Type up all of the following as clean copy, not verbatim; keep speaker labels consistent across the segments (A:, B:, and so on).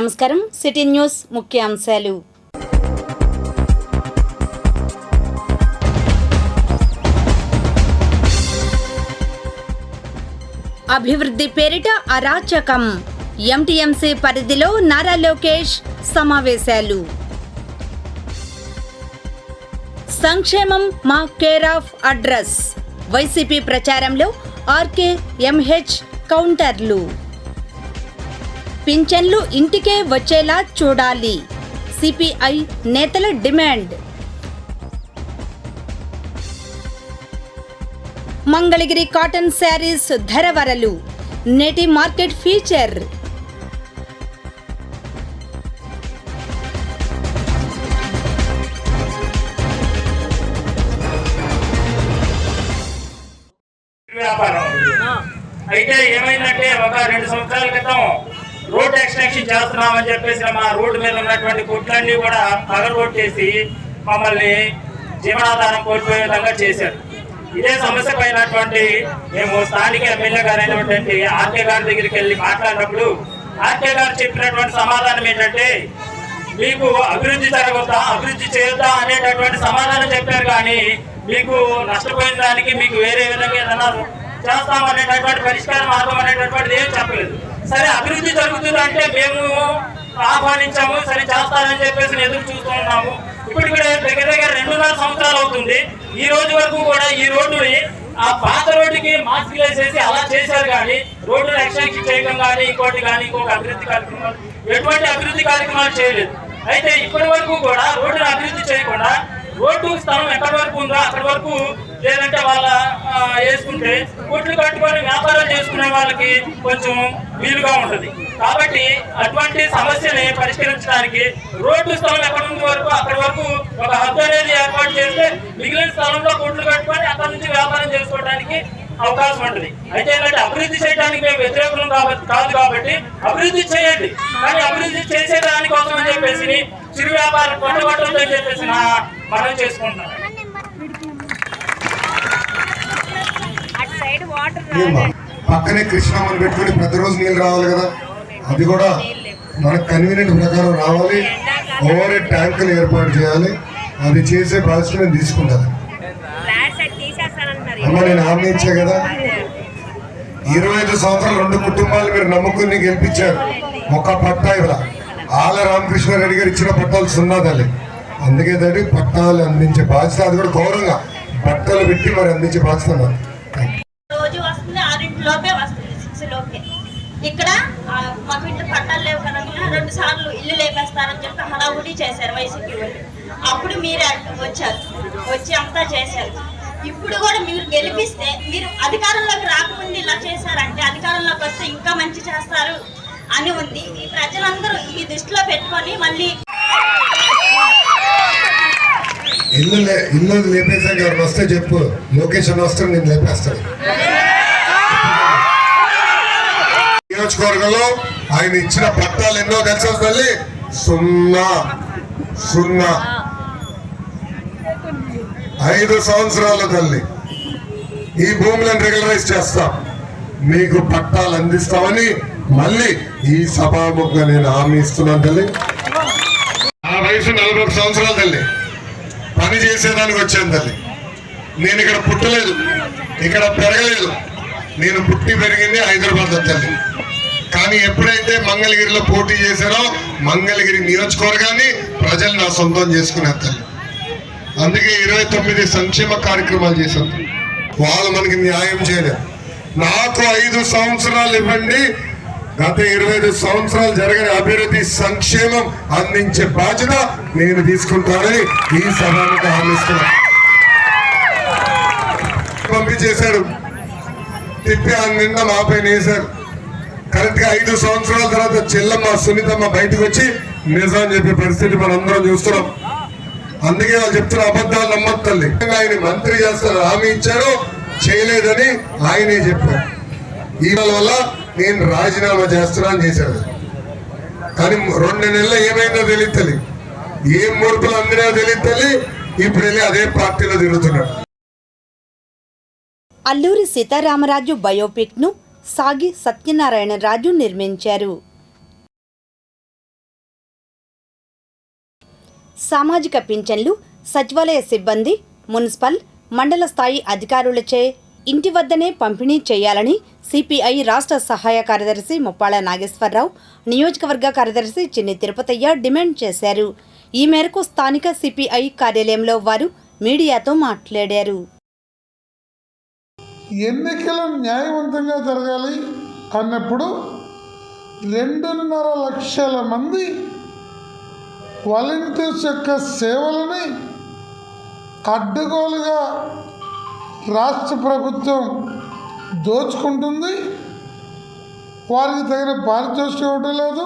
A: నమస్కారం. City news ముఖ్యాంశాలు. అభివృద్ధి పేరిట అరాచకం. ఎంటీఎంసీ పరిధిలో నారా లోకేష్ సమావేశాలు. సంక్షేమం మా కేర్ ఆఫ్ అడ్రస్. వైసీపీ ప్రచారంలో ఆర్కే ఎంహెచ్ కౌంటర్లు. పింఛన్లు ఇంటికే వచ్చేలా చూడాలి. సిపిఐ నేతల డిమాండ్. మంగళగిరి కాటన్ శారీస్ ధరవరలు. నేటి మార్కెట్ ఫీచర్.
B: అయితే ఏమైందంటే ఒక 2 సంవత్సరాల క్రితం రోడ్ ఎక్స్టెన్షన్ చేస్తున్నామని చెప్పేసి మా రోడ్డు మీద ఉన్నటువంటి కొట్లన్నీ కూడా పగలగొట్టేసి మమ్మల్ని జీవనాధారం కోల్పోయే విధంగా చేశారు. ఇదే సమస్య పైనటువంటి మేము స్థానిక ఎమ్మెల్యే గారు అయినటువంటి ఆర్కే గారి దగ్గరికి వెళ్ళి మాట్లాడినప్పుడు ఆర్కే గారు చెప్పినటువంటి సమాధానం ఏంటంటే, మీకు అభివృద్ధి జరగొద్దా, అభివృద్ధి చేయొద్దా అనేటటువంటి సమాధానం చెప్పారు. కానీ మీకు నష్టపోయిన దానికి మీకు వేరే విధంగా ఏదైనా చేస్తామనేటటువంటి పరిష్కార మార్గం అనేటటువంటిది ఏం చెప్పలేదు. సరే, అభివృద్ధి జరుగుతుందంటే మేము ఆహ్వానించాము, సరే చేస్తారని చెప్పేసి ఎదురు చూస్తూ ఉన్నాము. ఇప్పుడు ఇక్కడ దగ్గర 2.5 సంవత్సరాలు అవుతుంది. ఈ రోజు వరకు కూడా ఈ రోడ్డుని ఆ పాత రోడ్డుకి మాస్కులు వేసేసి అలా చేశారు. కానీ రోడ్డు ఎక్స్టెన్షన్ చేయడం కానీ ఇంకోటి కానీ ఇంకొక అభివృద్ధి కార్యక్రమాలు ఎటువంటి అభివృద్ధి కార్యక్రమాలు చేయలేదు. అయితే ఇప్పటి వరకు కూడా రోడ్డును అభివృద్ధి చేయకుండా రోడ్డు స్థలం ఎక్కడి వరకు ఉందో అక్కడి వరకు, లేదంటే వాళ్ళ వేసుకుంటే కొట్లు కట్టుకొని వ్యాపారాలు చేసుకునే వాళ్ళకి కొంచెం వీలుగా ఉంటుంది. కాబట్టి అటువంటి సమస్యని పరిష్కరించడానికి రోడ్డు స్థలం ఎక్కడి నుంచి వరకు అక్కడి వరకు ఒక హద్దు అనేది ఏర్పాటు చేస్తే మిగిలిన స్థలంలో కొట్లు కట్టుకొని అక్కడి నుంచి వ్యాపారం చేసుకోవడానికి అవకాశం ఉంటుంది. అయితే ఏంటంటే అభివృద్ధి చేయడానికి మేము వ్యతిరేకం కాదు కాబట్టి అభివృద్ధి చేయండి, కానీ అభివృద్ధి చేసేదానికోసం అని చెప్పేసి చిరు వ్యాపారం కొట్టబట్టలతో చెప్పేసి మనం చేసుకుంటున్నాం.
C: పక్కనే కృష్ణమ్మని పెట్టుకుని ప్రతిరోజు నీళ్ళు రావాలి కదా, అది కూడా మనకు కన్వీనియంట్ ప్రకారం రావాలి. ఓవర్ ట్యాంకులు ఏర్పాటు చేయాలి. అది చేసే బాధ్యత నేను తీసుకుంటాను. అమ్మ, నేను హామీ ఇచ్చా కదా. 25 సంవత్సరాలు 2 కుటుంబాలు మీరు నమ్ముకుని గెలిపించారు. ఒక పట్టా ఇవ్వాల. ఆల రామకృష్ణారెడ్డి గారు ఇచ్చిన పట్టాలు 0 తల్లి. అందుకే తల్లి పట్టాలు అందించే బాధ్యత, అది కూడా గౌరవంగా బట్టలు పెట్టి మరి అందించే బాధ్యత నాకు.
D: రోజు వస్తుంది 6 వస్తుంది 6 ఇక్కడ మాకు ఇంట్లో పట్టాలు లేవు కదా, 2 సార్లు ఇల్లు లేపేస్తారని చెప్పి హడావుడి చేశారు వైసీపీ వాళ్ళు. అప్పుడు మీరే వచ్చి అంతా చేశారు. ఇప్పుడు కూడా మీరు గెలిపిస్తే, మీరు అధికారంలోకి రాకముందు ఇలా చేశారంటే అధికారంలోకి వస్తే ఇంకా మంచి చేస్తారు అని ఉంది. ఈ ప్రజలందరూ ఈ దృష్టిలో పెట్టుకొని మళ్ళీ
C: ఇల్లు లేపేసాక ఎవరు వస్తే చెప్పు, లొకేషన్ వస్తే నేను లేపేస్తాను. నియోజకవర్గంలో ఆయన ఇచ్చిన పట్టాలు ఎన్నో తెలుసు తల్లి, 0 5 సంవత్సరాల తల్లి. ఈ భూములను రెగ్యులరైజ్ చేస్తాం, మీకు పట్టాలు అందిస్తామని మళ్ళీ ఈ సభాముఖంగా నేను హామీ ఇస్తున్నాను తల్లి. నా వయసు 41 సంవత్సరాల తల్లి. పని చేసేదానికి వచ్చాను తల్లి. నేను ఇక్కడ పుట్టలేదు, ఇక్కడ పెరగలేదు. నేను పుట్టి పెరిగింది హైదరాబాద్ తల్లి. కానీ ఎప్పుడైతే మంగళగిరిలో పోటీ చేశారో మంగళగిరి నియోజకవర్గాన్ని ప్రజలు నా సొంతం చేసుకునే తల్లి. అందుకే 29 సంక్షేమ కార్యక్రమాలు చేశాను. వాళ్ళు మనకి న్యాయం చేయలేదు. నాకు 5 సంవత్సరాలు ఇవ్వండి, గత 25 సంవత్సరాలు జరగని అభివృద్ధి సంక్షేమం అందించే బాధ్యత నేను తీసుకుంటానని ఈ సభకు హామీస్తున్నా. పంపించేశాడు, తిప్పి ఆ నిండా మా పైన వేశారు. కరెక్ట్ గా 5 సంవత్సరాల తర్వాత చెల్లమ్మ సునీతమ్మ బయటకు వచ్చి నిజం చెప్పే పరిస్థితి మనందరం చూస్తున్నాం. అందుకే వాళ్ళు చెప్తున్న అబద్ధాలు నమ్మొద్దు తల్లి. ఆయన మంత్రి చేస్తారు, హామీ ఇచ్చారు, చేయలేదని ఆయనే చెప్పారు. ఈ వల్ల నేను రాజీనామా చేస్తున్నా అని చేశాడు. కానీ 2 నెలల్లో ఏమైందో తెలియదు తల్లి, ఏం మూర్ఖులు అందినా తెలియదు తల్లి. ఇప్పుడు వెళ్ళి అదే పార్టీలో తిరుగుతున్నాడు.
A: అల్లూరి సీతారామరాజు బయోపిక్ను సాగి సత్యనారాయణ రాజు నిర్మించారు. సామాజిక పింఛన్లు సచివాలయ సిబ్బంది, మున్సిపల్, మండల స్థాయి అధికారులచే ఇంటి వద్దనే పంపిణీ చేయాలని సిపిఐ రాష్ట్ర సహాయ కార్యదర్శి ముప్పాళ్ల నాగేశ్వరరావు, నియోజకవర్గ కార్యదర్శి చిన్ని తిరుపతయ్య డిమాండ్ చేశారు. ఈ మేరకు స్థానిక సిపిఐ కార్యాలయంలో వారు మీడియాతో మాట్లాడారు.
E: ఎన్నికలు న్యాయవంతంగా జరగాలి అన్నప్పుడు 2.5 లక్షల మంది వాలంటీర్స్ యొక్క సేవలని అడ్డగోలుగా రాష్ట్ర ప్రభుత్వం దోచుకుంటుంది. వారికి తగిన పారితోషికం ఇవ్వడం లేదు.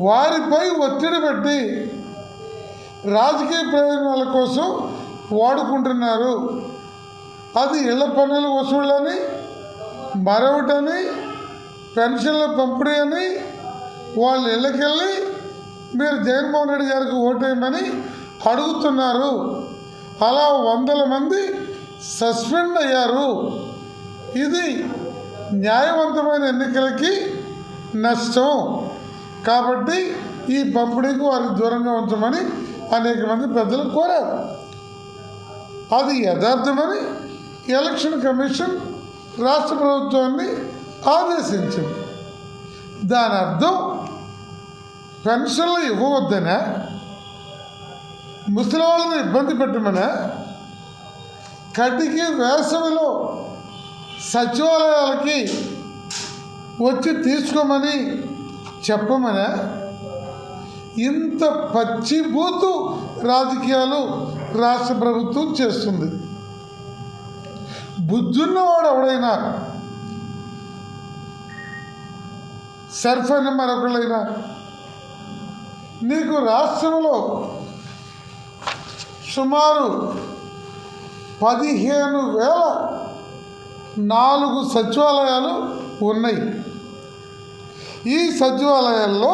E: వారిపై ఒత్తిడి పెట్టి రాజకీయ ప్రయోజనాల కోసం వాడుకుంటున్నారు. అది ఇళ్ల పన్నుల వసూళ్ళని, మరొకటని, పెన్షన్ల పంపిణీ అని, వాళ్ళ ఇళ్ళకెళ్ళి మీరు జగన్మోహన్ రెడ్డి గారికి ఓటేయమని అడుగుతున్నారు. అలా 100 మంది సస్పెండ్ అయ్యారు. ఇది న్యాయవంతమైన ఎన్నికలకి నష్టం. కాబట్టి ఈ పంపిణీకి వారికి దూరంగా ఉంచమని అనేక మంది పెద్దలు కోరారు. అది యథార్థమని ఎలక్షన్ కమిషన్ రాష్ట్ర ప్రభుత్వాన్ని ఆదేశించింది. దాని అర్థం పెన్షన్లు ఇవ్వవద్దనా, ముసలి వాళ్ళని ఇబ్బంది పెట్టమనా, కటికి వేసవిలో సచివాలయాలకి వచ్చి తీసుకోమని చెప్పమనా? ఇంత పచ్చిబూతు రాజకీయాలు రాష్ట్ర ప్రభుత్వం చేస్తుంది. బుద్ధున్నవాడు ఎవడైనా, సర్ఫ్ అయిన మరొకళ్ళైనా, నీకు రాష్ట్రంలో సుమారు 15,004 సచివాలయాలు ఉన్నాయి. ఈ సచివాలయాల్లో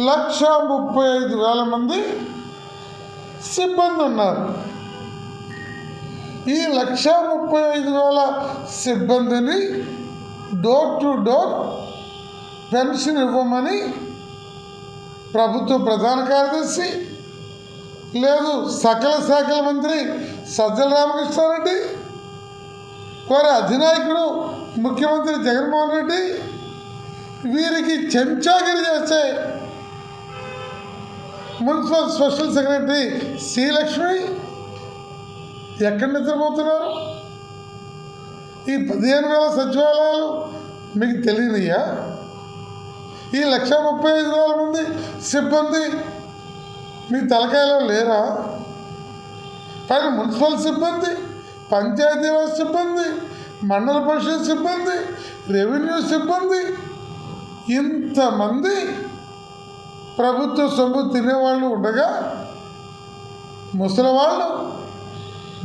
E: 1,35,000 మంది సిబ్బంది ఉన్నారు. ఈ 1,35,000 సిబ్బందిని డోర్ టు డోర్ పెన్షన్ ఇవ్వమని ప్రభుత్వ ప్రధాన కార్యదర్శి, లేదు సకల శాఖల మంత్రి సజ్జల రామకృష్ణారెడ్డి, వారి అధినాయకుడు ముఖ్యమంత్రి జగన్మోహన్ రెడ్డి, వీరికి చెంచాగిరి చేసే మున్సిపల్ స్పెషల్ సెక్రటరీ శ్రీలక్ష్మి ఎక్కడ నిద్రపోతున్నారు? ఈ 15,000 సచివాలయాలు మీకు తెలియనియా? ఈ 1,35,000 మంది సిబ్బంది మీ తలకాయలో లేరా? పైన మున్సిపల్ సిబ్బంది, పంచాయతీరాజ్ సిబ్బంది, మండల పరిషత్ సిబ్బంది, రెవెన్యూ సిబ్బంది, ఇంతమంది ప్రభుత్వ సొమ్ము తినేవాళ్ళు ఉండగా, ముసలివాళ్ళు,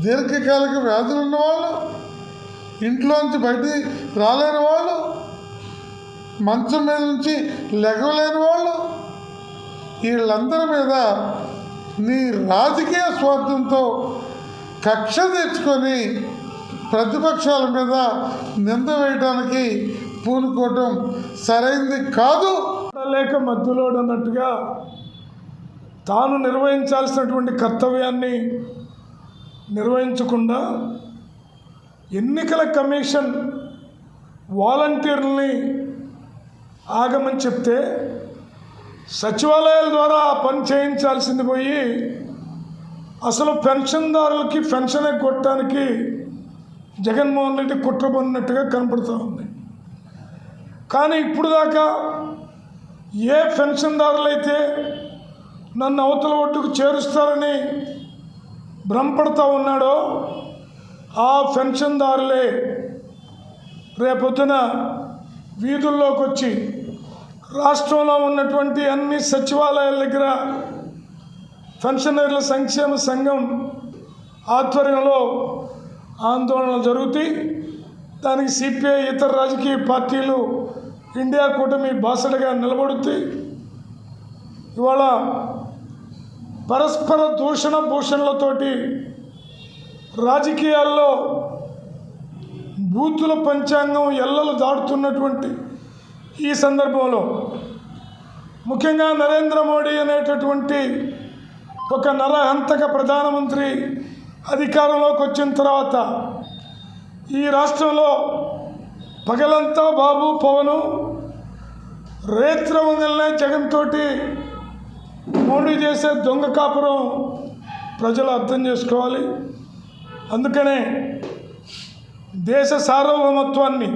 E: దీర్ఘకాలిక వ్యాధులు ఉన్నవాళ్ళు, ఇంట్లోంచి బయటికి రాలేని వాళ్ళు, మంచం మీద నుంచి లెగవలేని వాళ్ళు, వీళ్ళందరి మీద నీ రాజకీయ స్వార్థంతో కక్ష తెచ్చుకొని ప్రతిపక్షాల మీద నింద వేయడానికి పూనుకోవటం సరైంది కాదు.
F: లేక మధ్యలోడు అన్నట్టుగా తాను నిర్వహించాల్సినటువంటి కర్తవ్యాన్ని నిర్వహించకుండా ఎన్నికల కమిషన్ వాలంటీర్లని ఆగమని చెప్తే సచివాలయాల ద్వారా ఆ పని చేయించాల్సింది పోయి అసలు పెన్షన్దారులకి పెన్షన్ కొట్టడానికి జగన్మోహన్ రెడ్డి కుట్రబడినట్టుగా కనపడుతూ ఉంది. కానీ ఇప్పుడు దాకా ఏ పెన్షన్దారులైతే నన్ను అవతల ఒడ్డుకు చేరుస్తారని భ్రమపడుతూ ఉన్నాడో ఆ పెన్షన్దారులే రేపొద్దున వీధుల్లోకి వచ్చి రాష్ట్రంలో ఉన్నటువంటి అన్ని సచివాలయాల దగ్గర పెన్షనర్ల సంక్షేమ సంఘం ఆధ్వర్యంలో ఆందోళనలు జరుగుతాయి. దానికి సిపిఐ ఇతర రాజకీయ పార్టీలు ఇండియా కూటమి బాసటగా నిలబడుతాయి. ఇవాళ పరస్పర దూషణ భూషణలతోటి రాజకీయాల్లో బూతుల పంచాంగం ఎల్లలు దాటుతున్నటువంటి ఈ సందర్భంలో ముఖ్యంగా నరేంద్ర మోడీ అనేటటువంటి ఒక నరహంతక ప్రధానమంత్రి అధికారంలోకి వచ్చిన తర్వాత ఈ రాష్ట్రంలో పగలంతా బాబు పవను, రేత్రవంగల్నే జగన్ తోటి మోడీ చేసే దొంగ కాపురం ప్రజలు అర్థం చేసుకోవాలి. అందుకనే దేశ సార్వభౌమత్వాన్ని,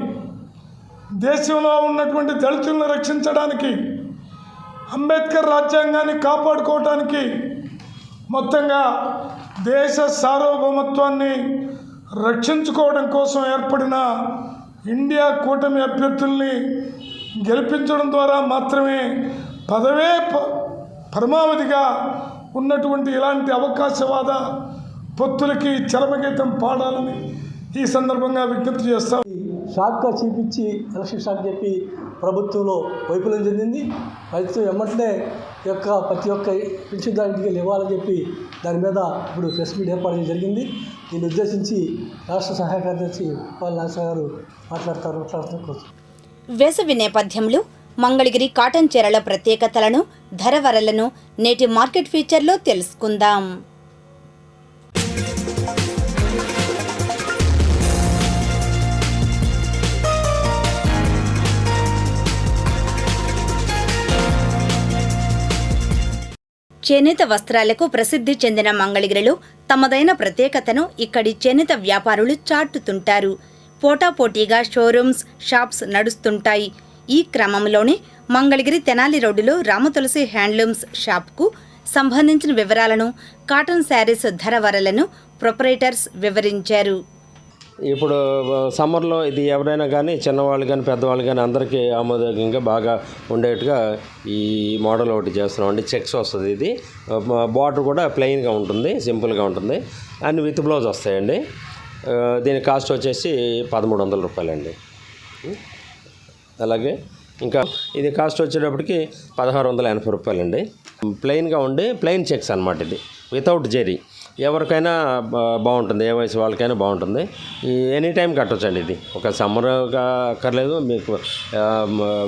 F: దేశంలో ఉన్నటువంటి దళితులను రక్షించడానికి, అంబేద్కర్ రాజ్యాంగాన్ని కాపాడుకోవడానికి, మొత్తంగా దేశ సార్వభౌమత్వాన్ని రక్షించుకోవడం కోసం ఏర్పడిన ఇండియా కూటమి అభ్యర్థుల్ని గెలిపించడం ద్వారా మాత్రమే పదవే పరమావధిగా ఉన్నటువంటి ఇలాంటి అవకాశవాద పొత్తులకి చరమగీతం పాడాలని ఈ సందర్భంగా విజ్ఞప్తి చేస్తాం.
G: షాక్గా చూపించి ఎలక్షన్ షాక్ చెప్పి ప్రభుత్వంలో వైఫల్యం చెందింది. ప్రభుత్వం ఎమ్మటనే ప్రతి ఒక్క పెన్షన్దారుడికి ఇవ్వాలని చెప్పి దాని మీద ఇప్పుడు ప్రెస్ మీట్ ఏర్పాటు చేయడం జరిగింది. దీన్ని ఉద్దేశించి రాష్ట్ర సహాయ కార్యదర్శి ఉప్పాల నాగేశ్వర గారు మాట్లాడుతున్నారు.
A: వేసవి నేపథ్యంలో మంగళగిరి కాటన్ చీరల ప్రత్యేకతలను, ధరవరలను నేటి మార్కెట్ ఫీచర్లో తెలుసుకుందాం. చేనేత వస్త్రాలకు ప్రసిద్ధి చెందిన మంగళగిరిలో తమదైన ప్రత్యేకతను ఇక్కడి చేనేత వ్యాపారులు చాటుతుంటారు. పోటాపోటీగా షోరూమ్స్, షాప్స్ నడుస్తుంటాయి. ఈ క్రమంలోనే మంగళగిరి తెనాలి రోడ్డులో రామతులసి హ్యాండ్లూమ్స్ షాప్కు సంబంధించిన వివరాలను, కాటన్ శారీస్ ధరవరలను ప్రొపరేటర్స్ వివరించారు.
H: ఇప్పుడు సమ్మర్లో ఇది ఎవరైనా కానీ చిన్నవాళ్ళు కానీ పెద్దవాళ్ళు కానీ అందరికీ ఆమోదయోగ్యంగా బాగా ఉండేట్టుగా ఈ మోడల్ ఒకటి చేస్తున్నామండి. చెక్స్ వస్తుంది. ఇది బార్డర్ కూడా ప్లెయిన్గా ఉంటుంది, సింపుల్గా ఉంటుంది. అన్ని విత్ బ్లౌజ్ వస్తాయండి. దీని కాస్ట్ వచ్చేసి 1300 రూపాయలండి. అలాగే ఇంకా ఇది కాస్ట్ వచ్చేటప్పటికి 1680 రూపాయలండి. ప్లెయిన్గా ఉండి ప్లెయిన్ చెక్స్ అన్నమాట. ఇది వితౌట్ జెరీ. ఎవరికైనా బాగుంటుంది, ఏ వయసు వాళ్ళకైనా బాగుంటుంది. ఎనీ టైం కట్టొచ్చండి. ఇది ఒక సమ్మర్గా అక్కర్లేదు, మీకు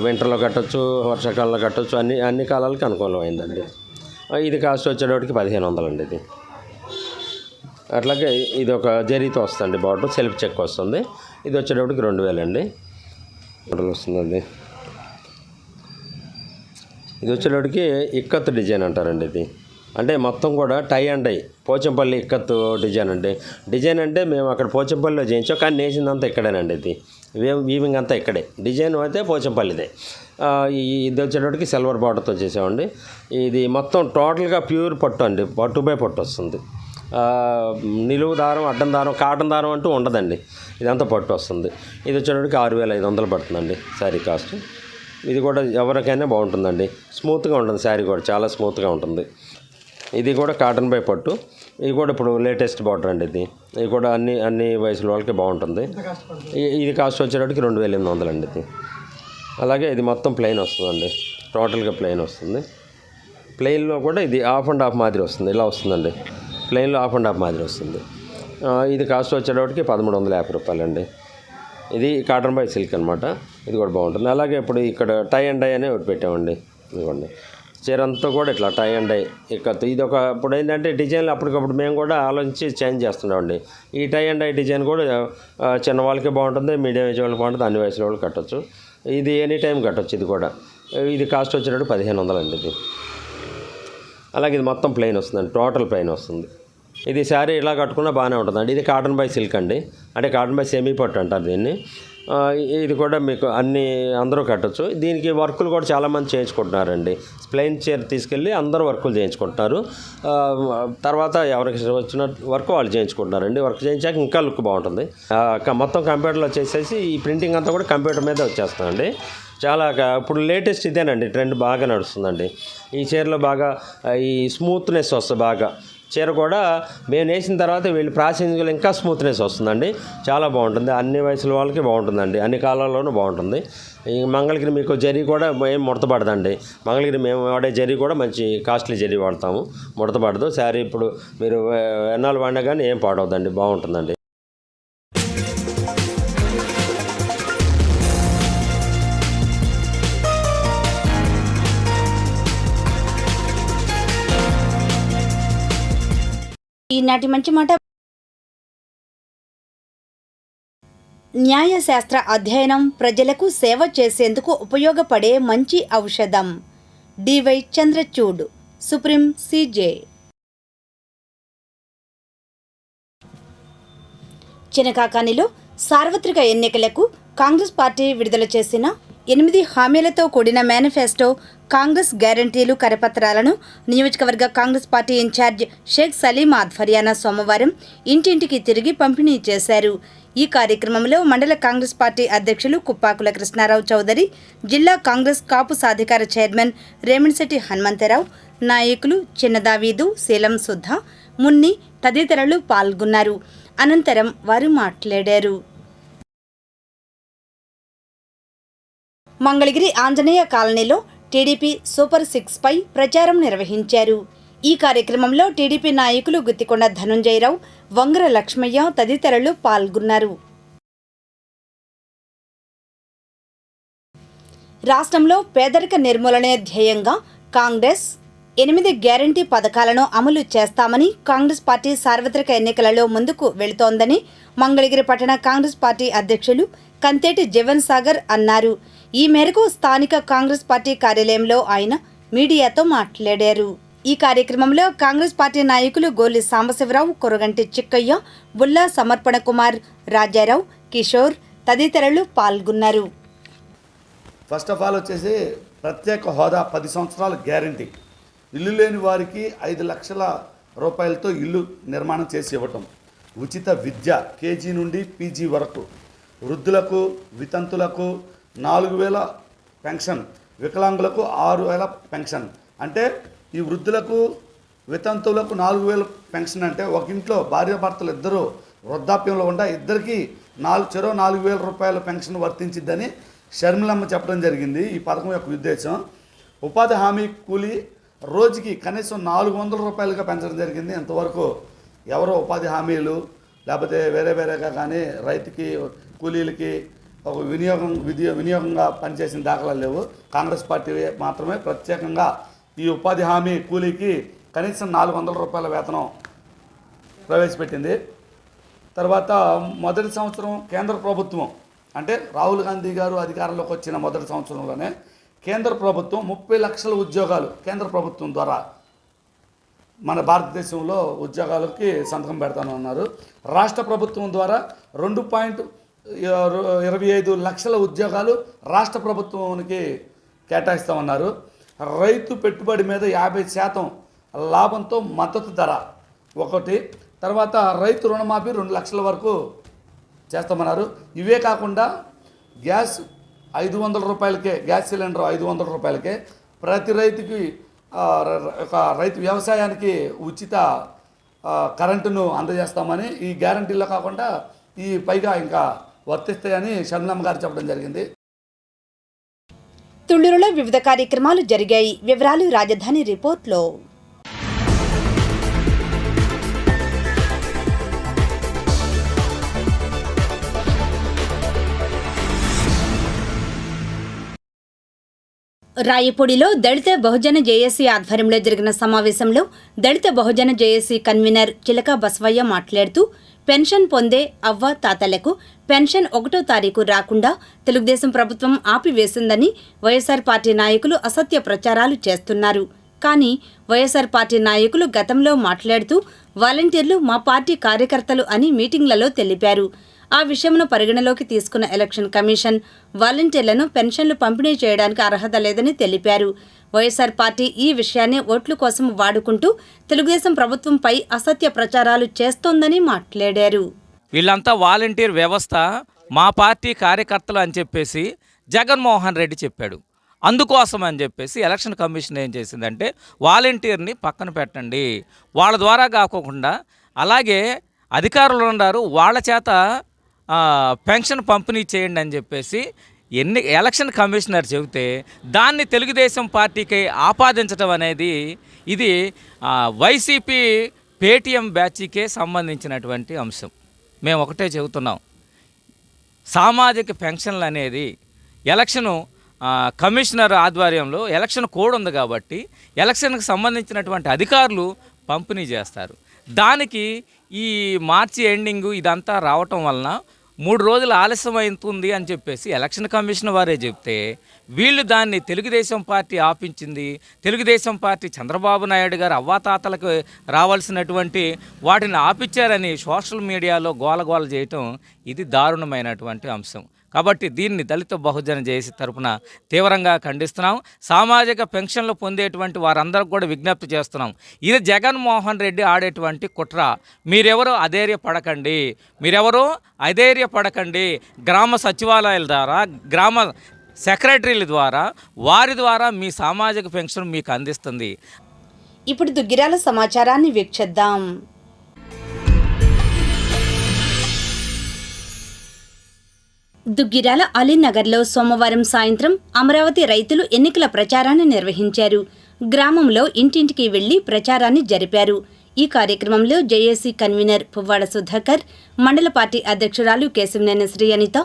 H: వింటర్లో కట్టొచ్చు, వర్షాకాలంలో కట్టొచ్చు, అన్ని కాలాలకి అనుకూలమైందండి. ఇది కాస్ట్ వచ్చేటప్పటికి 1500 అండి. ఇది అట్లాగే ఇది ఒక జరీతో వస్తుంది, బార్డర్ సెల్ఫ్ చెక్ వస్తుంది. ఇది వచ్చేటప్పటికి 2000 అండి. మోడల్ వస్తుందండి. ఇది వచ్చేటప్పటికి ఇక్కత్ డిజైన్ అంటారండి. ఇది అంటే మొత్తం కూడా tie and dye Pochampally ikat design అండి. డిజైన్ అంటే మేము అక్కడ పోచంపల్లిలో చేయించాం, కానీ నేసిందంతా ఇక్కడేనండి. ఇది వీవింగ్ అంతా ఇక్కడే, డిజైన్ అయితే పోచంపల్లిదే. ఇది వచ్చేటప్పటికి సిల్వర్ బార్డర్తో చేసామండి. ఇది మొత్తం టోటల్గా ప్యూర్ పట్టు అండి, పట్టు బై పట్టు వస్తుంది. నిలువు దారం, అడ్డం దారం, కాటన్ దారం అంటూ ఉండదండి. ఇదంతా పట్టు వస్తుంది. ఇది వచ్చేటప్పటికి 6500 పడుతుందండి శారీ కాస్ట్. ఇది కూడా ఎవరికైనా బాగుంటుందండి. స్మూత్గా ఉంటుంది శారీ కూడా, చాలా స్మూత్గా ఉంటుంది. ఇది కూడా కాటన్ బై పట్టు. ఇది కూడా ఇప్పుడు లేటెస్ట్ బార్డర్ అండి. ఇది కూడా అన్ని వయసుల వాళ్ళకి బాగుంటుంది. ఇది కాస్ట్ వచ్చేటప్పటికి 2800 అండి. ఇది అలాగే ఇది మొత్తం ప్లెయిన్ వస్తుందండి, టోటల్గా ప్లెయిన్ వస్తుంది. ప్లెయిన్లో కూడా ఇది హాఫ్ అండ్ హాఫ్ మాదిరి వస్తుంది, ఇలా వస్తుందండి. ప్లెయిన్లో హాఫ్ అండ్ హాఫ్ మాదిరి వస్తుంది. ఇది కాస్ట్ వచ్చేటప్పటికి 1350 రూపాయలండి. ఇది కాటన్ బై సిల్క్ అనమాట. ఇది కూడా బాగుంటుంది. అలాగే ఇప్పుడు ఇక్కడ టై అండ్ డై అనే ఒకటి పెట్టామండి. ఇదిగోండి చీర అంతా కూడా ఇట్లా టై అండ్ డై ఇక్కత్తు. ఇది ఒక ఇప్పుడు ఏంటంటే డిజైన్లు అప్పటికప్పుడు మేము కూడా ఆలోచించి చేంజ్ చేస్తున్నామండి. ఈ టై అండ్ డై డిజైన్ కూడా చిన్నవాళ్ళకి బాగుంటుంది, మీడియం ఏజ్ వాళ్ళకి బాగుంటుంది, అన్ని వయసుల వాళ్ళకి కట్టచ్చు. ఇది ఎనీ టైం కట్టచ్చు. ఇది కూడా ఇది కాస్ట్ వచ్చేటప్పుడు 1500 అండి. ఇది అలాగే ఇది మొత్తం ప్లెయిన్ వస్తుందండి, టోటల్ ప్లెయిన్ వస్తుంది. ఇది శారీ ఇలా కట్టుకున్నా బాగానే ఉంటుందండి. ఇది కాటన్ బై సిల్క్ అండి, అంటే కాటన్ బై సెమీ పట్టు అంటారు దీన్ని. ఇది కూడా మీకు అందరూ కట్టచ్చు. దీనికి వర్కులు కూడా చాలామంది చేయించుకుంటున్నారండి. ప్లెయిన్ చీర తీసుకెళ్ళి అందరూ వర్కులు చేయించుకుంటున్నారు. తర్వాత ఎవరికి వచ్చిన వర్క్ వాళ్ళు చేయించుకుంటున్నారండి. వర్క్ చేయించాక ఇంకా లుక్ బాగుంటుంది. మొత్తం కంప్యూటర్లో చేసేసి ఈ ప్రింటింగ్ అంతా కూడా కంప్యూటర్ మీద వచ్చేస్తుందండి. చాలా ఇప్పుడు లేటెస్ట్ ఇదేనండి, ట్రెండ్ బాగా నడుస్తుందండి. ఈ చీరలో బాగా ఈ స్మూత్నెస్ వస్తుంది. బాగా చీర కూడా మేము వేసిన తర్వాత వీళ్ళు ప్రాసెసింగ్లో ఇంకా స్మూత్నెస్ వస్తుందండి. చాలా బాగుంటుంది. అన్ని వయసుల వాళ్ళకి బాగుంటుందండి, అన్ని కాలాల్లోనూ బాగుంటుంది. ఈ మంగళగిరి మీకు జరీ కూడా ఏం ముడతపడదండి. మంగళగిరి మేము వాడే జరీ కూడా మంచి కాస్ట్లీ జరీ వాడతాము, ముడతపడదు. శారీ ఇప్పుడు మీరు ఎన్నాళ్ళు వాడినా కానీ ఏం పాడవద్దండి, బాగుంటుందండి.
A: ఈనాటి మంచి మాట. న్యాయశాస్త్ర అధ్యయనం ప్రజలకు సేవ చేసేందుకు ఉపయోగపడే మంచి ఔషధం. DY Chandrachud, supreme CJ. చినకాకానిలో సార్వత్రిక ఎన్నికలకు కాంగ్రెస్ పార్టీ విడుదల చేసిన 8 హామీలతో కూడిన మేనిఫెస్టో, కాంగ్రెస్ గ్యారంటీలు కరపత్రాలను నియోజకవర్గ కాంగ్రెస్ పార్టీ ఇన్ఛార్జ్ షేక్ సలీం ఆధ్వర్యాన సోమవారం ఇంటింటికి తిరిగి పంపిణీ చేశారు. ఈ కార్యక్రమంలో మండల కాంగ్రెస్ పార్టీ అధ్యక్షులు కుప్పాకుల కృష్ణారావు చౌదరి, జిల్లా కాంగ్రెస్ కాపు సాధికార చైర్మన్ రేమిణిశెట్టి హనుమంతరావు, నాయకులు చిన్నదావీదు, శీలం సుద్ధ, మున్ని తదితరులు పాల్గొన్నారు. అనంతరం వారు మాట్లాడారు. మంగళగిరి ఆంజనేయ కాలనీలో టీడీపీ సూపర్ 6 పై ప్రచారం నిర్వహించారు. ఈ కార్యక్రమంలో టీడీపీ నాయకులు గుత్తికొండ ధనుంజయరావు, వంగర లక్ష్మయ్య తదితరులు పాల్గొన్నారు. రాష్ట్రంలో పేదరిక నిర్మూలనే ధ్యేయంగా కాంగ్రెస్ 8 గ్యారంటీ పథకాలను అమలు చేస్తామని కాంగ్రెస్ పార్టీ సార్వత్రిక ఎన్నికలలో ముందుకు వెళుతోందని మంగళగిరి పట్టణ కాంగ్రెస్ పార్టీ అధ్యక్షులు కంతేటి జీవన్ సాగర్ అన్నారు. ఈ మేరకు స్థానిక కాంగ్రెస్ పార్టీ కార్యాలయంలో ఆయన మీడియాతో మాట్లాడారు. ఈ కార్యక్రమంలో కాంగ్రెస్ పార్టీ నాయకులు గోలి సాంబశివరావు, కొరగంటి చిక్కయ్య, బుల్లా సమర్పణ కుమార్, రాజారావు, కిషోర్ తదితరులు పాల్గొన్నారు.
I: ఫస్ట్ ఆఫ్ ఆల్ వచ్చేసి ప్రత్యేక హోదా 10 సంవత్సరాల గ్యారంటీ, ఇల్లు లేని వారికి 5 లక్షల రూపాయలతో ఇల్లు నిర్మాణం చేసి ఇవ్వటం, ఉచిత విద్య కేజీ నుండి పీజీ వరకు, వృద్ధులకు వితంతులకు 4,000 పెన్షన్, వికలాంగులకు 6,000 పెన్షన్. అంటే ఈ వృద్ధులకు వితంతువులకు 4,000 పెన్షన్ అంటే ఒక ఇంట్లో భార్యాభర్తలు ఇద్దరు వృద్ధాప్యంలో ఉండా ఇద్దరికి చెరో 4,000 రూపాయల పెన్షన్ వర్తించిద్దని షర్మిలమ్మ చెప్పడం జరిగింది. ఈ పథకం యొక్క ఉద్దేశం ఉపాధి హామీ కూలీ రోజుకి కనీసం 400 రూపాయలుగా పెంచడం జరిగింది. ఇంతవరకు ఎవరో ఉపాధి హామీలు లేకపోతే వేరేగా కానీ రైతుకి కూలీలకి ఒక వినియోగంగా పనిచేసిన దాఖలాలు లేవు. కాంగ్రెస్ పార్టీ మాత్రమే ప్రత్యేకంగా ఈ ఉపాధి హామీ కూలీకి కనీసం 400 రూపాయల వేతనం ప్రవేశపెట్టింది. తర్వాత మొదటి సంవత్సరం కేంద్ర ప్రభుత్వం అంటే రాహుల్ గాంధీ గారు అధికారంలోకి వచ్చిన మొదటి సంవత్సరంలోనే కేంద్ర ప్రభుత్వం 30 లక్షల ఉద్యోగాలు కేంద్ర ప్రభుత్వం ద్వారా మన భారతదేశంలో ఉద్యోగాలకి సంతకం పెడతానన్నారు. రాష్ట్ర ప్రభుత్వం ద్వారా 2.25 లక్షల ఉద్యోగాలు రాష్ట్ర ప్రభుత్వానికి కేటాయిస్తామన్నారు. రైతు పెట్టుబడి మీద 50% లాభంతో మద్దతు ధర ఒకటి, తర్వాత రైతు రుణమాఫీ 2 లక్షల వరకు చేస్తామన్నారు. ఇవే కాకుండా గ్యాస్ 500 రూపాయలకే, గ్యాస్ సిలిండర్ 500 రూపాయలకే, ప్రతి రైతుకి రైతు వ్యవసాయానికి ఉచిత కరెంటును అందజేస్తామని ఈ గ్యారంటీలో కాకుండా ఈ పైగా ఇంకా వర్తిస్తాయని షర్మిలమ్మ గారు చెప్పడం జరిగింది.
A: తుళ్లూరులో వివిధ కార్యక్రమాలు జరిగాయి. వివరాలు రాజధాని రిపోర్ట్లో. రాయపూడిలో దళిత బహుజన జేఏసీ ఆధ్వర్యంలో జరిగిన సమావేశంలో దళిత బహుజన జేఏసీ కన్వీనర్ చిలక బసవయ్య మాట్లాడుతూ పెన్షన్ పొందే అవ్వ తాతలకు పెన్షన్ 1వ తారీఖు రాకుండా తెలుగుదేశం ప్రభుత్వం ఆపివేసిందని వైఎస్ఆర్ పార్టీ నాయకులు అసత్య ప్రచారాలు చేస్తున్నారు. కానీ వైఎస్ఆర్ పార్టీ నాయకులు గతంలో మాట్లాడుతూ వాలంటీర్లు మా పార్టీ కార్యకర్తలు అని మీటింగ్లలో తెలిపారు. ఆ విషయంను పరిగణలోకి తీసుకున్న ఎలక్షన్ కమిషన్ వాలంటీర్లను పెన్షన్లు పంపిణీ చేయడానికి అర్హత లేదని తెలిపారు. వైఎస్ఆర్ పార్టీ ఈ విషయాన్ని ఓట్ల కోసం వాడుకుంటూ తెలుగుదేశం ప్రభుత్వంపై అసత్య ప్రచారాలు చేస్తోందని మాట్లాడారు.
J: వీళ్ళంతా వాలంటీర్ వ్యవస్థ మా పార్టీ కార్యకర్తలు అని చెప్పేసి జగన్మోహన్ రెడ్డి చెప్పాడు. అందుకోసం అని చెప్పేసి ఎలక్షన్ కమిషన్ ఏం చేసిందంటే వాలంటీర్ని పక్కన పెట్టండి, వాళ్ళ ద్వారా కాకుండా అలాగే అధికారులు ఉన్నారు వాళ్ళ చేత పెన్షన్ పంపిణీ చేయండి అని చెప్పేసి ఎలక్షన్ కమిషనర్ చెబితే దాన్ని తెలుగుదేశం పార్టీకి ఆపాదించడం అనేది ఇది వైసీపీ పేటీఎం బ్యాచ్కే సంబంధించినటువంటి అంశం. మేము ఒకటే చెబుతున్నాం, సామాజిక పెన్షన్లు అనేది ఎలక్షను కమిషనర్ ఆధ్వర్యంలో ఎలక్షన్ కోడ్ ఉంది కాబట్టి ఎలక్షన్కి సంబంధించినటువంటి అధికారులు పంపిణీ చేస్తారు. దానికి ఈ మార్చి ఎండింగు ఇదంతా రావటం వలన 3 రోజులు ఆలస్యం అవుతుంది అని చెప్పేసి ఎలక్షన్ కమిషన్ వారే చెప్తే వీళ్ళు దాన్ని తెలుగుదేశం పార్టీ ఆపించింది. తెలుగుదేశం పార్టీ చంద్రబాబు నాయుడు గారు అవ్వాతాతలకు రావాల్సినటువంటి వాటిని ఆపించారని సోషల్ మీడియాలో గోలగోల చేయటం ఇది దారుణమైనటువంటి అంశం. కాబట్టి దీన్ని దళిత బహుజన జేఏసీ తరపున తీవ్రంగా ఖండిస్తున్నాం. సామాజిక పెన్షన్లు పొందేటువంటి వారందరికి కూడా విజ్ఞప్తి చేస్తున్నాం. ఇది జగన్మోహన్ రెడ్డి ఆడేటువంటి కుట్ర. మీరెవరో అధైర్యపడకండి. గ్రామ సచివాలయాల ద్వారా, గ్రామ సెక్రటరీల ద్వారా, వారి ద్వారా మీ సామాజిక పెన్షన్ మీకు అందిస్తుంది.
A: ఇప్పుడు దుగ్గిరాల సమాచారాన్ని వీక్షిద్దాం. దుగ్గిరాల అలీనగర్లో సోమవారం సాయంత్రం అమరావతి రైతులు ఎన్నికల ప్రచారాన్ని నిర్వహించారు. గ్రామంలో ఇంటింటికి వెళ్లి ప్రచారాన్ని జరిపారు. ఈ కార్యక్రమంలో జేఏసీ కన్వీనర్ పువ్వాడ సుధాకర్, మండల పార్టీ అధ్యక్షురాలు కేశవనేని శ్రీ అనిత,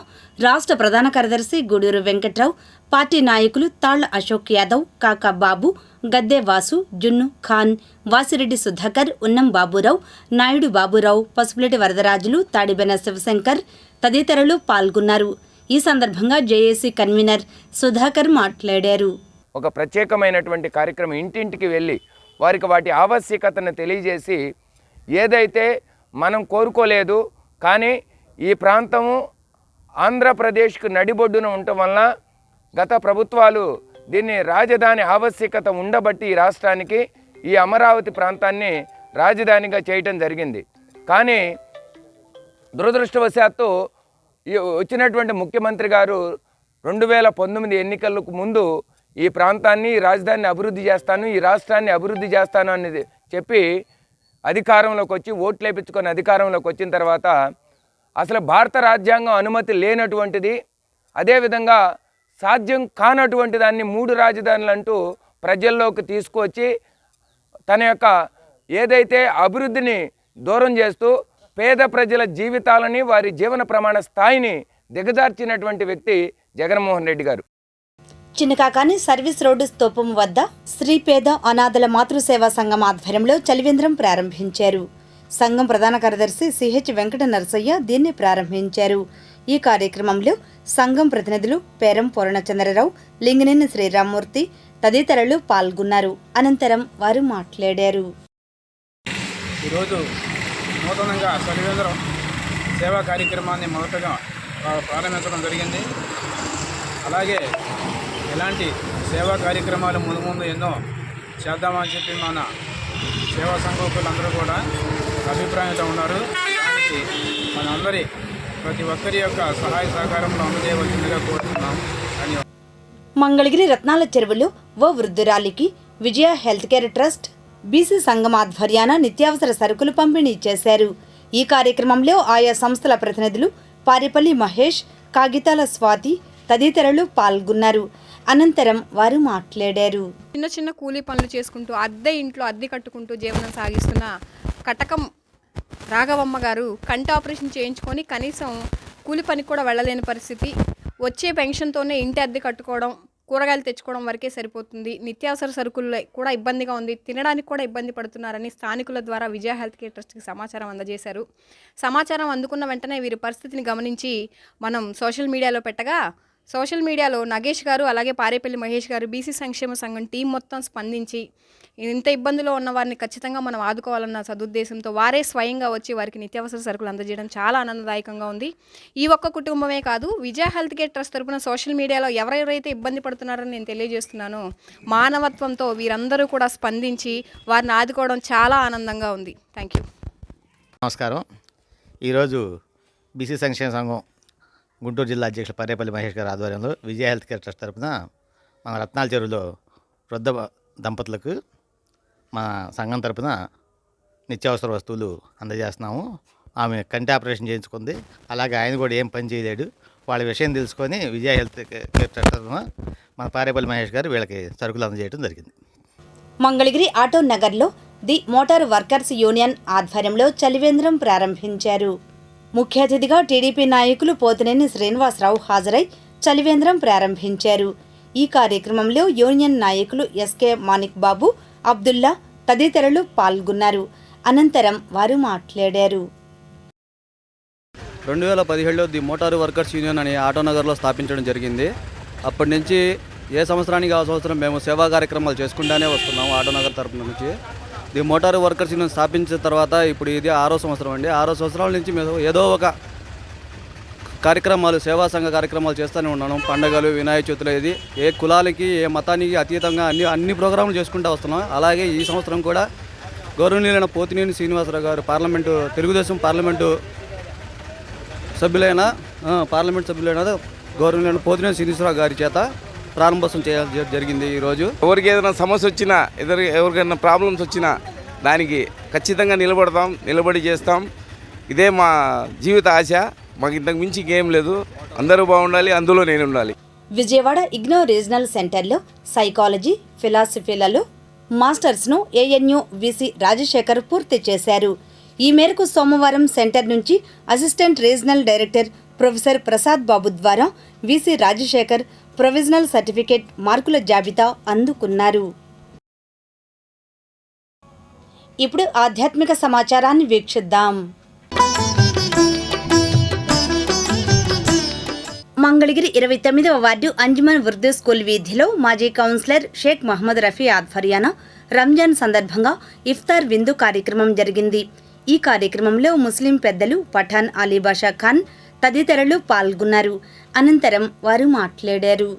A: రాష్ట్ర ప్రధాన కార్యదర్శి గూడూరు వెంకట్రావు, పార్టీ నాయకులు తాళ్ల అశోక్ యాదవ్, కాకా బాబు, గద్దె వాసు, జున్ను ఖాన్, వాసిరెడ్డి సుధాకర్, ఉన్నం బాబురావు, నాయుడు బాబురావు, పసుపులేటి వరదరాజులు, తాడిబెన శివశంకర్ తదితరులు పాల్గొన్నారు. ఈ సందర్భంగా జేఏసీ కన్వీనర్ సుధాకర్ మాట్లాడారు.
K: ఒక ప్రత్యేకమైనటువంటి కార్యక్రమం ఇంటింటికి వెళ్ళి వారికి వాటి ఆవశ్యకతను తెలియజేసి, ఏదైతే మనం కోరుకోలేదు కానీ ఈ ప్రాంతము ఆంధ్రప్రదేశ్కు నడిబొడ్డున ఉండటం వలన గత ప్రభుత్వాలు దీన్ని రాజధాని ఆవశ్యకత ఉండబట్టి ఈ రాష్ట్రానికి ఈ అమరావతి ప్రాంతాన్ని రాజధానిగా చేయటం జరిగింది. కానీ దురదృష్టవశాత్తు వచ్చినటువంటి ముఖ్యమంత్రి గారు 2019 ఎన్నికలకు ముందు ఈ ప్రాంతాన్ని, ఈ రాజధానిని అభివృద్ధి చేస్తాను, ఈ రాష్ట్రాన్ని అభివృద్ధి చేస్తాను అనేది చెప్పి అధికారంలోకి వచ్చి ఓట్లు వేయించుకొని అధికారంలోకి వచ్చిన తర్వాత అసలు భారత రాజ్యాంగం అనుమతి లేనటువంటిది, అదేవిధంగా సాధ్యం కానటువంటి దాన్ని 3 రాజధానులు అంటూ ప్రజల్లోకి తీసుకువచ్చి తన యొక్క ఏదైతే అభివృద్ధిని దూరం చేస్తూ పేద ప్రజల జీవితాలని, వారి జీవన ప్రమాణ స్థాయిని దిగజార్చినటువంటి వ్యక్తి జగన్మోహన్ రెడ్డి గారు.
A: చిన్నకాకాని సర్వీస్ రోడ్డు స్తూపం వద్ద శ్రీ పేద అనాథల మాతృసేవా సంఘం ఆధ్వర్యంలో చలివేంద్రం ప్రారంభించారు. సంఘం ప్రధాన కార్యదర్శి సిహెచ్ వెంకట నరసయ్య దీన్ని ప్రారంభించారు. ఈ కార్యక్రమంలో సంఘం ప్రతినిధులు పేరం పూర్ణచంద్రరావు, లింగనేని శ్రీరామ్మూర్తి తదితరులు పాల్గొన్నారు. అనంతరం వారు మాట్లాడారు.
L: ఈరోజు నూతనంగా చలివేంద్రం సేవా కార్యక్రమాన్ని మొదటగా ప్రారంభించడం జరిగింది. అలాగే ఇలాంటి సేవా కార్యక్రమాలు ముందు ఎన్నో చేద్దామని చెప్పి మన సేవా సంఘకులందరూ కూడా అభిప్రాయంతో ఉన్నారు. దానికి మనందరి ప్రతి ఒక్కరి యొక్క సహాయ సహకారంలో అందజేయవలసిందిగా కోరుతున్నాం.
A: మంగళగిరి రత్నాల చెరువులో ఓ వృద్ధురాలికి విజయ హెల్త్ కేర్ ట్రస్ట్ బీసీ సంఘం ఆధ్వర్యాన నిత్యావసర సరుకులు పంపిణీ చేశారు. ఈ కార్యక్రమంలో ఆయా సంస్థల ప్రతినిధులు పారిపల్లి మహేష్, కాగితాల స్వాతి తదితరులు పాల్గొన్నారు. అనంతరం వారు మాట్లాడారు.
M: చిన్న కూలీ పనులు చేసుకుంటూ ఇంట్లో అద్దె కట్టుకుంటూ జీవనం సాగిస్తున్న కటకం రాఘవమ్మ గారు కంటి ఆపరేషన్ చేయించుకొని కనీసం కూలి పనికి కూడా వెళ్ళలేని పరిస్థితి. వచ్చే పెన్షన్తోనే ఇంటి అద్దె కట్టుకోవడం, కూరగాయలు తెచ్చుకోవడం వరకే సరిపోతుంది. నిత్యావసర సరుకులు కూడా ఇబ్బందిగా ఉంది, తినడానికి కూడా ఇబ్బంది పడుతున్నారని స్థానికుల ద్వారా విజయ హెల్త్ కేర్ ట్రస్ట్కి సమాచారం అందజేశారు. సమాచారం అందుకున్న వెంటనే వీరి పరిస్థితిని గమనించి మనం సోషల్ మీడియాలో పెట్టగా సోషల్ మీడియాలో నగేష్ గారు అలాగే పారేపల్లి మహేష్ గారు బీసీ సంక్షేమ సంఘం టీం మొత్తం స్పందించి ఇంత ఇబ్బందిలో ఉన్న వారిని ఖచ్చితంగా మనం ఆదుకోవాలన్న సదుద్దేశంతో వారే స్వయంగా వచ్చి వారికి నిత్యావసర సరుకులు అందజేయడం చాలా ఆనందదాయకంగా ఉంది. ఈ ఒక్క కుటుంబమే కాదు, విజయ హెల్త్ కేర్ ట్రస్ట్ తరపున సోషల్ మీడియాలో ఎవరెవరైతే ఇబ్బంది పడుతున్నారని నేను తెలియజేస్తున్నాను, మానవత్వంతో వీరందరూ కూడా స్పందించి వారిని ఆదుకోవడం చాలా ఆనందంగా ఉంది. Thank you.
N: నమస్కారం. ఈరోజు బీసీ సంక్షేమ సంఘం గుంటూరు జిల్లా అధ్యక్షులు పారేపల్లి మహేష్ గారి ఆధ్వర్యంలో విజయ హెల్త్ కేర్ ట్రస్ట్ తరపున మన రత్నాల చెరువులో వృద్ధ దంపతులకు మన సంఘం తరపున నిత్యావసర వస్తువులు అందజేస్తున్నాము. ఆమె కంటి ఆపరేషన్ చేయించుకుంది, అలాగే ఆయన కూడా ఏం పని చేయలేడు. వాళ్ళ విషయం తెలుసుకొని విజయ హెల్త్ కేర్ ట్రస్ట్ తరపున మన పారేపల్లి మహేష్ గారు వీళ్ళకి సరుకులు అందజేయడం జరిగింది.
A: మంగళగిరి ఆటో నగర్లో ది మోటార్ వర్కర్స్ యూనియన్ ఆధ్వర్యంలో చలివేంద్రం ప్రారంభించారు. ముఖ్య అతిథిగా టీడీపీ నాయకులు పోతినేని శ్రీనివాసరావు హాజరై చలివేంద్రం ప్రారంభించారు. ఈ కార్యక్రమంలో యూనియన్ నాయకులు ఎస్కే మాణిక్ బాబు, అబ్దుల్లా తదితరులు పాల్గొన్నారు. అనంతరం వారు మాట్లాడారు.
O: 2017లో ది మోటారు వర్కర్స్ యూనియన్ అని ఆటోనగర్లో స్థాపించడం జరిగింది. అప్పటి నుంచి ఏ సంవత్సరానికి ఆ సంవత్సరం మేము సేవా కార్యక్రమాలు చేసుకుంటూనే వస్తున్నాము ఆటోనగర్ తరపున నుంచి. ది మోటారు వర్కర్స్ యూనియన్ స్థాపించిన తర్వాత ఇప్పుడు ఇది 6వ సంవత్సరం అండి. 6 సంవత్సరాల నుంచి మేము ఏదో ఒక కార్యక్రమాలు సేవా సంఘ కార్యక్రమాలు చేస్తూనే ఉన్నాను. పండుగలు, వినాయక చవితులు, ఇది ఏ కులాలకి ఏ మతానికి అతీతంగా అన్ని ప్రోగ్రాములు చేసుకుంటూ వస్తున్నాం. అలాగే ఈ సంవత్సరం కూడా గౌరవనీయులైన పోతినేని శ్రీనివాసరావు గారు తెలుగుదేశం పార్లమెంటు సభ్యులైన గౌరవనీయులైన పోతినేని శ్రీనివాసరావు గారి చేత ప్రారంభోత్సవం చేయాల్సి జరిగింది. ఈరోజు
K: ఎవరికి ఏదైనా సమస్య వచ్చినా ఎవరికైనా ప్రాబ్లమ్స్ వచ్చినా దానికి ఖచ్చితంగా నిలబడి చేస్తాం. ఇదే మా జీవిత ఆశ. మాకు ఇంతకు మించి ఇంకేం లేదు. అందరూ బాగుండాలి, అందులో నేను ఉండాలి.
A: విజయవాడ ఇగ్నో రీజనల్ సెంటర్లో సైకాలజీ, ఫిలాసఫీలలో మాస్టర్స్ను ఏఎన్యూ వీసీ రాజశేఖర్ పూర్తి చేశారు. ఈ మేరకు సోమవారం సెంటర్ నుంచి assistant regional director professor Prasad Babu ద్వారా వీసీ రాజశేఖర్ ప్రొవిజనల్ సర్టిఫికేట్ మార్కుల జాబితా అందుకున్నారు. ఇప్పుడు ఆధ్యాత్మిక సమాచారాన్ని వీక్షిద్దాం. మంగళగిరి 29వ వార్డు అంజుమన్ ఉర్దూ స్కూల్ వీధిలో మాజీ కౌన్సిలర్ షేక్ మహమ్మద్ రఫీ ఆధ్వర్యాన రంజాన్ సందర్భంగా ఇఫ్తార్ విందు కార్యక్రమం జరిగింది. ఈ కార్యక్రమంలో ముస్లిం పెద్దలు పఠాన్ అలీబాషా ఖాన్ తదితరులు పాల్గొన్నారు. అనంతరం వారు మాట్లాడారు.